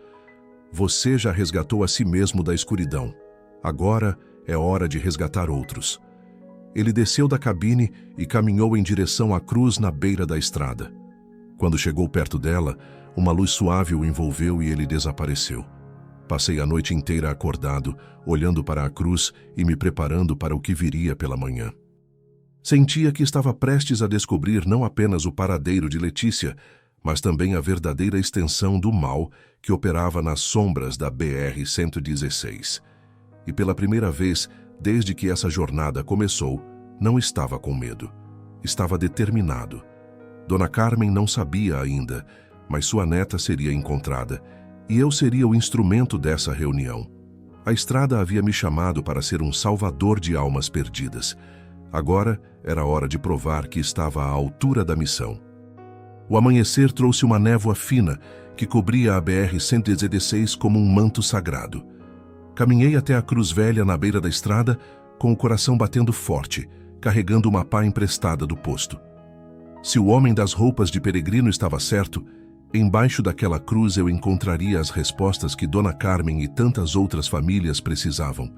Você já resgatou a si mesmo da escuridão. Agora é hora de resgatar outros. Ele desceu da cabine e caminhou em direção à cruz na beira da estrada. Quando chegou perto dela, uma luz suave o envolveu e ele desapareceu. Passei a noite inteira acordado, olhando para a cruz e me preparando para o que viria pela manhã. Sentia que estava prestes a descobrir não apenas o paradeiro de Letícia, mas também a verdadeira extensão do mal que operava nas sombras da BR-116. E pela primeira vez, desde que essa jornada começou, não estava com medo. Estava determinado. Dona Carmen não sabia ainda, mas sua neta seria encontrada, e eu seria o instrumento dessa reunião. A estrada havia me chamado para ser um salvador de almas perdidas. Agora era hora de provar que estava à altura da missão. O amanhecer trouxe uma névoa fina que cobria a BR-116 como um manto sagrado. Caminhei até a cruz velha na beira da estrada, com o coração batendo forte, carregando uma pá emprestada do posto. Se o homem das roupas de peregrino estava certo, embaixo daquela cruz eu encontraria as respostas que Dona Carmen e tantas outras famílias precisavam.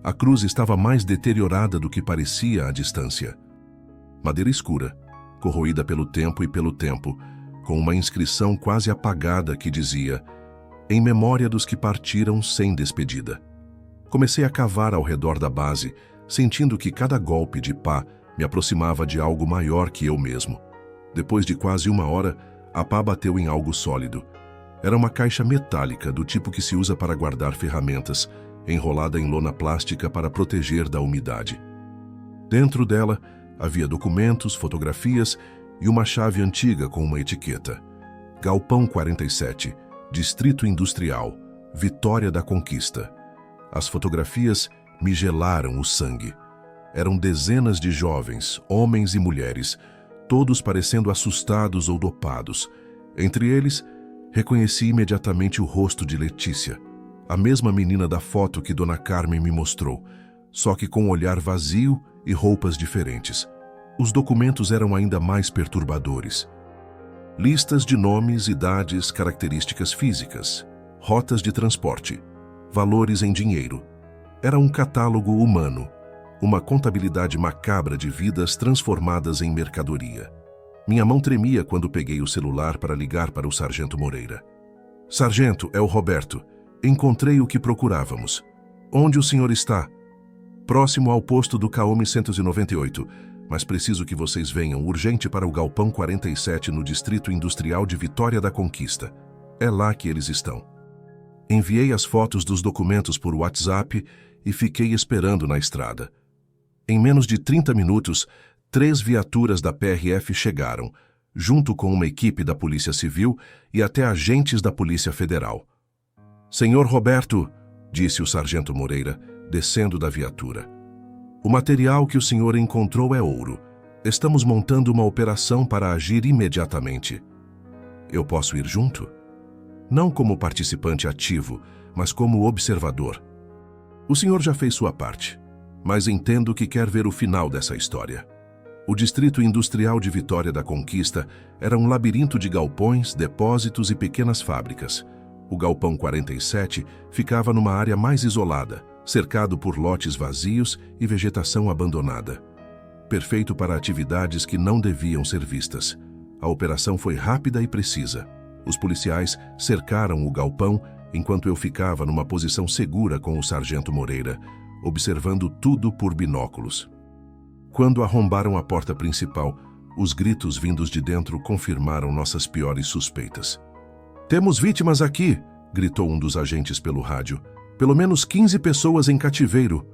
A cruz estava mais deteriorada do que parecia à distância. Madeira escura, corroída pelo tempo e pelo tempo, com uma inscrição quase apagada que dizia: em memória dos que partiram sem despedida. Comecei a cavar ao redor da base, sentindo que cada golpe de pá me aproximava de algo maior que eu mesmo. Depois de quase 1 hora, a pá bateu em algo sólido. Era uma caixa metálica do tipo que se usa para guardar ferramentas, enrolada em lona plástica para proteger da umidade. Dentro dela havia documentos, fotografias e uma chave antiga com uma etiqueta. Galpão 47, Distrito Industrial, Vitória da Conquista. As fotografias me gelaram o sangue. Eram dezenas de jovens, homens e mulheres, todos parecendo assustados ou dopados. Entre eles, reconheci imediatamente o rosto de Letícia, a mesma menina da foto que Dona Carmen me mostrou, só que com um olhar vazio e roupas diferentes. Os documentos eram ainda mais perturbadores. Listas de nomes, idades, características físicas, rotas de transporte, valores em dinheiro. Era um catálogo humano, uma contabilidade macabra de vidas transformadas em mercadoria. Minha mão tremia quando peguei o celular para ligar para o Sargento Moreira. Sargento, é o Roberto. Encontrei o que procurávamos. Onde o senhor está? Próximo ao posto do Caome 198, mas preciso que vocês venham urgente para o Galpão 47 no Distrito Industrial de Vitória da Conquista. É lá que eles estão. Enviei as fotos dos documentos por WhatsApp e fiquei esperando na estrada. Em menos de 30 minutos, 3 viaturas da PRF chegaram, junto com uma equipe da Polícia Civil e até agentes da Polícia Federal. Senhor Roberto, disse o Sargento Moreira, descendo da viatura. O material que o senhor encontrou é ouro. Estamos montando uma operação para agir imediatamente. Eu posso ir junto? Não como participante ativo, mas como observador. O senhor já fez sua parte, mas entendo que quer ver o final dessa história. O Distrito Industrial de Vitória da Conquista era um labirinto de galpões, depósitos e pequenas fábricas. O Galpão 47 ficava numa área mais isolada, cercado por lotes vazios e vegetação abandonada. Perfeito para atividades que não deviam ser vistas. A operação foi rápida e precisa. Os policiais cercaram o galpão enquanto eu ficava numa posição segura com o Sargento Moreira, observando tudo por binóculos. Quando arrombaram a porta principal, os gritos vindos de dentro confirmaram nossas piores suspeitas. Temos vítimas aqui, gritou um dos agentes pelo rádio. Pelo menos 15 pessoas em cativeiro.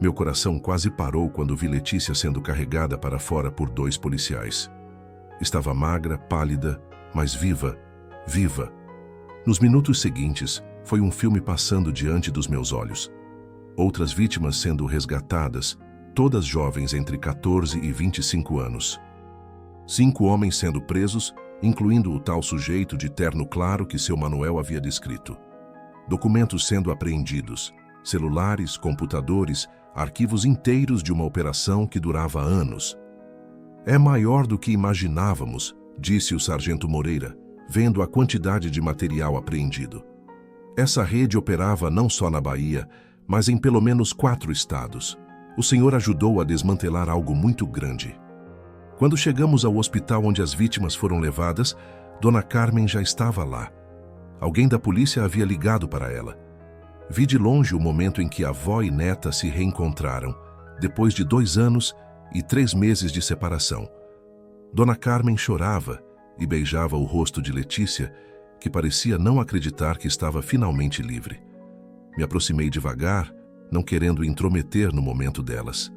Meu coração quase parou quando vi Letícia sendo carregada para fora por 2 policiais. Estava magra, pálida, mas viva, viva. Nos minutos seguintes, foi um filme passando diante dos meus olhos. Outras vítimas sendo resgatadas, todas jovens entre 14 e 25 anos. 5 homens sendo presos, incluindo o tal sujeito de terno claro que seu Manuel havia descrito. Documentos sendo apreendidos, celulares, computadores, arquivos inteiros de uma operação que durava anos. É maior do que imaginávamos, disse o Sargento Moreira, vendo a quantidade de material apreendido. Essa rede operava não só na Bahia, mas em pelo menos 4 estados. O senhor ajudou a desmantelar algo muito grande. Quando chegamos ao hospital onde as vítimas foram levadas, Dona Carmen já estava lá. Alguém da polícia havia ligado para ela. Vi de longe o momento em que a avó e neta se reencontraram, depois de 2 anos e 3 meses de separação. Dona Carmen chorava e beijava o rosto de Letícia, que parecia não acreditar que estava finalmente livre. Me aproximei devagar, não querendo intrometer no momento delas.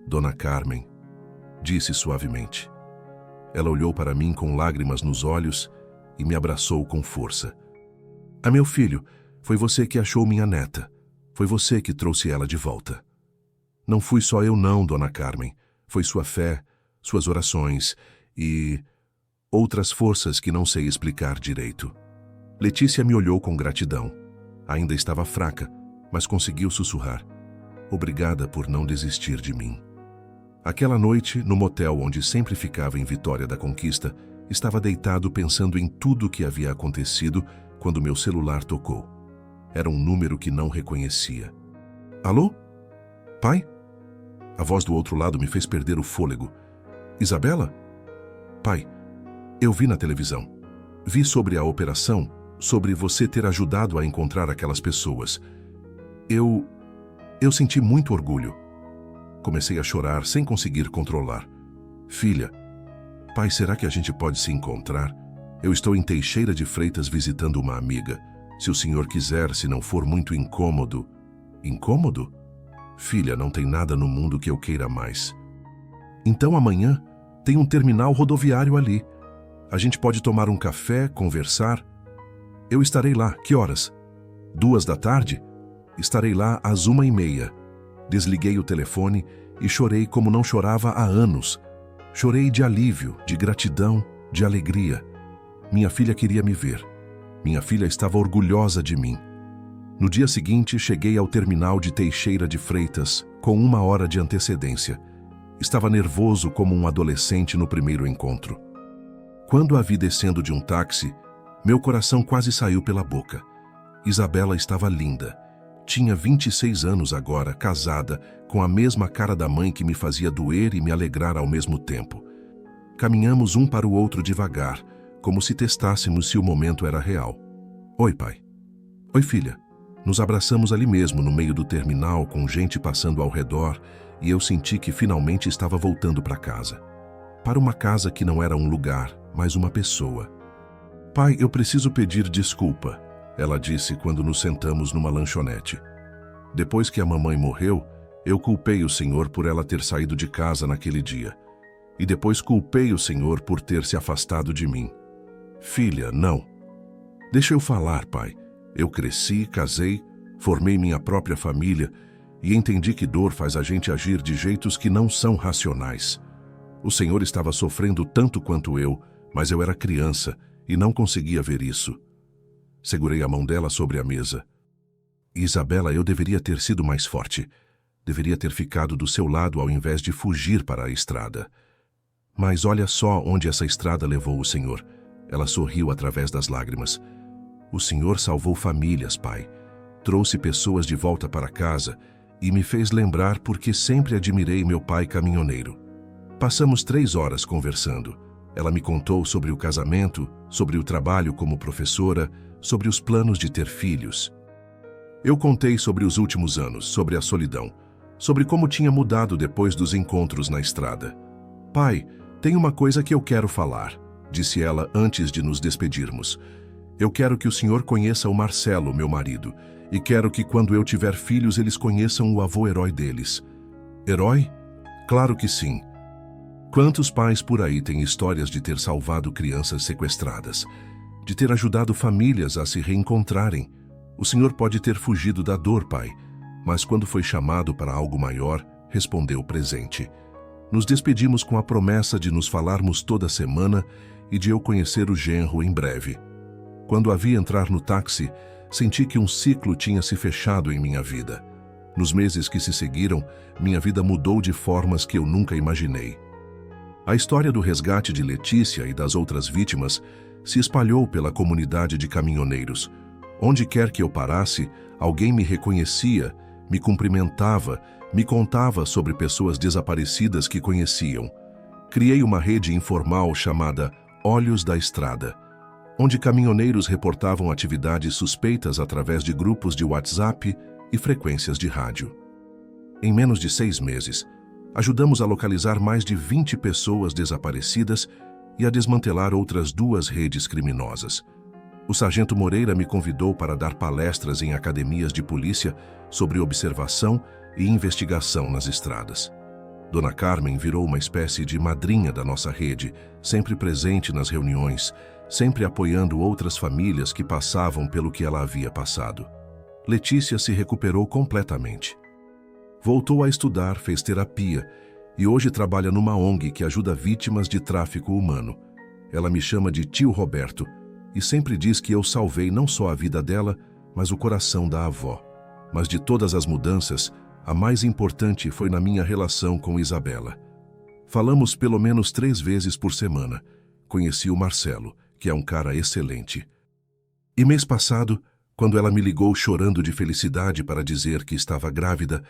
Dona Carmen, disse suavemente. Ela olhou para mim com lágrimas nos olhos e me abraçou com força. Ah, meu filho, foi você que achou minha neta. Foi você que trouxe ela de volta. Não fui só eu não, Dona Carmen. Foi sua fé, suas orações e outras forças que não sei explicar direito. Letícia me olhou com gratidão. Ainda estava fraca, mas conseguiu sussurrar. Obrigada por não desistir de mim. Aquela noite, no motel onde sempre ficava em Vitória da Conquista, estava deitado pensando em tudo o que havia acontecido quando meu celular tocou. Era um número que não reconhecia. Alô? Pai? A voz do outro lado me fez perder o fôlego. Isabela? Pai, eu vi na televisão. Vi sobre a operação, sobre você ter ajudado a encontrar aquelas pessoas. Eu senti muito orgulho. Comecei a chorar sem conseguir controlar. Filha, pai, será que a gente pode se encontrar? Eu estou em Teixeira de Freitas visitando uma amiga. Se o senhor quiser, se não for muito incômodo... Incômodo? Filha, não tem nada no mundo que eu queira mais. Então amanhã tem um terminal rodoviário ali. A gente pode tomar um café, conversar. Eu estarei lá. Que horas? 2 da tarde? Estarei lá às 1h30. Desliguei o telefone e chorei como não chorava há anos. Chorei de alívio, de gratidão, de alegria. Minha filha queria me ver. Minha filha estava orgulhosa de mim. No dia seguinte, cheguei ao terminal de Teixeira de Freitas com 1 hora de antecedência. Estava nervoso como um adolescente no primeiro encontro. Quando a vi descendo de um táxi, meu coração quase saiu pela boca. Isabela estava linda. Tinha 26 anos agora, casada, com a mesma cara da mãe que me fazia doer e me alegrar ao mesmo tempo. Caminhamos um para o outro devagar, como se testássemos se o momento era real. Oi, pai. Oi, filha. Nos abraçamos ali mesmo, no meio do terminal, com gente passando ao redor, e eu senti que finalmente estava voltando para casa. Para uma casa que não era um lugar, mas uma pessoa. Pai, eu preciso pedir desculpa, ela disse quando nos sentamos numa lanchonete. Depois que a mamãe morreu, eu culpei o Senhor por ela ter saído de casa naquele dia. E depois culpei o Senhor por ter se afastado de mim. Filha, não. Deixa eu falar, pai. Eu cresci, casei, formei minha própria família e entendi que dor faz a gente agir de jeitos que não são racionais. O Senhor estava sofrendo tanto quanto eu, mas eu era criança e não conseguia ver isso. Segurei a mão dela sobre a mesa. Isabela, eu deveria ter sido mais forte. Deveria ter ficado do seu lado ao invés de fugir para a estrada. Mas olha só onde essa estrada levou o Senhor. Ela sorriu através das lágrimas. O Senhor salvou famílias, pai. Trouxe pessoas de volta para casa e me fez lembrar porque sempre admirei meu pai caminhoneiro. Passamos 3 horas conversando. Ela me contou sobre o casamento, sobre o trabalho como professora, sobre os planos de ter filhos. Eu contei sobre os últimos anos, sobre a solidão, sobre como tinha mudado depois dos encontros na estrada. Pai, tem uma coisa que eu quero falar, disse ela antes de nos despedirmos. Eu quero que o senhor conheça o Marcelo, meu marido, e quero que quando eu tiver filhos eles conheçam o avô herói deles. Herói? Claro que sim. Quantos pais por aí têm histórias de ter salvado crianças sequestradas, de ter ajudado famílias a se reencontrarem? O senhor pode ter fugido da dor, pai, mas quando foi chamado para algo maior, respondeu presente. Nos despedimos com a promessa de nos falarmos toda semana e de eu conhecer o genro em breve. Quando a vi entrar no táxi, senti que um ciclo tinha se fechado em minha vida. Nos meses que se seguiram, minha vida mudou de formas que eu nunca imaginei. A história do resgate de Letícia e das outras vítimas se espalhou pela comunidade de caminhoneiros. Onde quer que eu parasse, alguém me reconhecia, me cumprimentava, me contava sobre pessoas desaparecidas que conheciam. Criei uma rede informal chamada Olhos da Estrada, onde caminhoneiros reportavam atividades suspeitas através de grupos de WhatsApp e frequências de rádio. Em menos de 6 meses, ajudamos a localizar mais de 20 pessoas desaparecidas e a desmantelar outras 2 redes criminosas. O sargento Moreira me convidou para dar palestras em academias de polícia sobre observação e investigação nas estradas. Dona Carmen virou uma espécie de madrinha da nossa rede, sempre presente nas reuniões, sempre apoiando outras famílias que passavam pelo que ela havia passado. Letícia se recuperou completamente. Voltou a estudar, fez terapia e hoje trabalha numa ONG que ajuda vítimas de tráfico humano. Ela me chama de tio Roberto e sempre diz que eu salvei não só a vida dela, mas o coração da avó. Mas de todas as mudanças, a mais importante foi na minha relação com Isabela. Falamos pelo menos 3 vezes por semana. Conheci o Marcelo, que é um cara excelente. E mês passado, quando ela me ligou chorando de felicidade para dizer que estava grávida,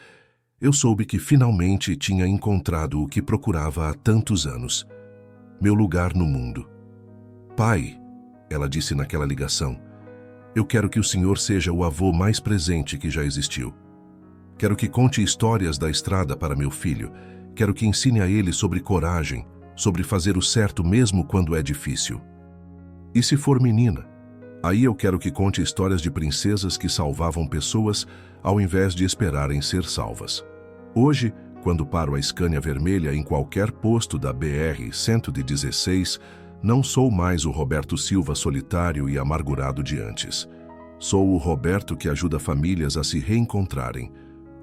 eu soube que finalmente tinha encontrado o que procurava há tantos anos. Meu lugar no mundo. Pai, ela disse naquela ligação, eu quero que o senhor seja o avô mais presente que já existiu. Quero que conte histórias da estrada para meu filho. Quero que ensine a ele sobre coragem, sobre fazer o certo mesmo quando é difícil. E se for menina? Aí eu quero que conte histórias de princesas que salvavam pessoas ao invés de esperarem ser salvas. Hoje, quando paro a Scania vermelha em qualquer posto da BR-116, não sou mais o Roberto Silva solitário e amargurado de antes. Sou o Roberto que ajuda famílias a se reencontrarem.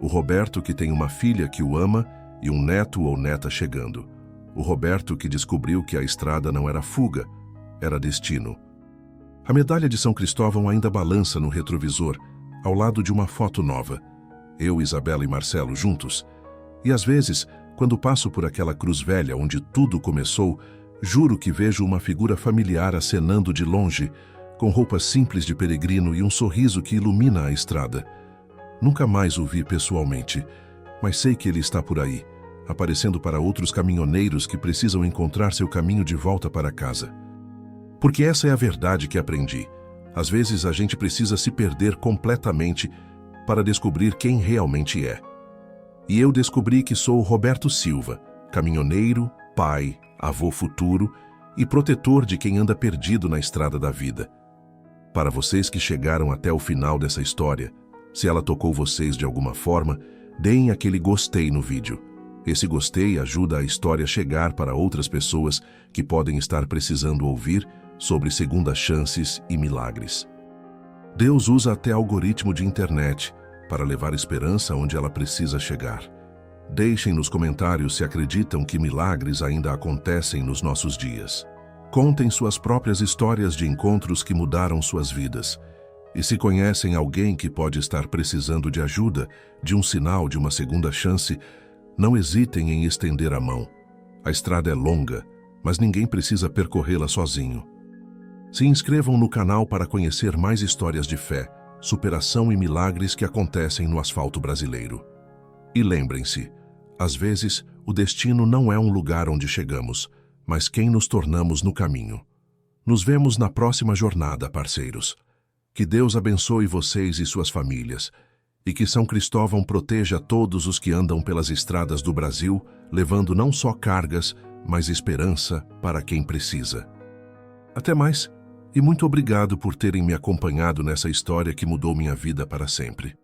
O Roberto que tem uma filha que o ama e um neto ou neta chegando. O Roberto que descobriu que a estrada não era fuga, era destino. A medalha de São Cristóvão ainda balança no retrovisor, ao lado de uma foto nova. Eu, Isabela e Marcelo juntos. E às vezes, quando passo por aquela cruz velha onde tudo começou, Juro que vejo uma figura familiar acenando de longe, com roupas simples de peregrino e um sorriso que ilumina a estrada. Nunca mais o vi pessoalmente, mas sei que ele está por aí, aparecendo para outros caminhoneiros que precisam encontrar seu caminho de volta para casa. Porque essa é a verdade que aprendi. Às vezes a gente precisa se perder completamente para descobrir quem realmente é. E eu descobri que sou Roberto Silva, caminhoneiro, pai, avô futuro e protetor de quem anda perdido na estrada da vida. Para vocês que chegaram até o final dessa história, se ela tocou vocês de alguma forma, deem aquele gostei no vídeo. Esse gostei ajuda a história a chegar para outras pessoas que podem estar precisando ouvir sobre segundas chances e milagres. Deus usa até algoritmo de internet para levar esperança onde ela precisa chegar. Deixem nos comentários se acreditam que milagres ainda acontecem nos nossos dias. Contem suas próprias histórias de encontros que mudaram suas vidas. E se conhecem alguém que pode estar precisando de ajuda, de um sinal de uma segunda chance, não hesitem em estender a mão. A estrada é longa, mas ninguém precisa percorrê-la sozinho. Se inscrevam no canal para conhecer mais histórias de fé, superação e milagres que acontecem no asfalto brasileiro. E lembrem-se, às vezes, o destino não é um lugar onde chegamos, mas quem nos tornamos no caminho. Nos vemos na próxima jornada, parceiros. Que Deus abençoe vocês e suas famílias, e que São Cristóvão proteja todos os que andam pelas estradas do Brasil, levando não só cargas, mas esperança para quem precisa. Até mais, e muito obrigado por terem me acompanhado nessa história que mudou minha vida para sempre.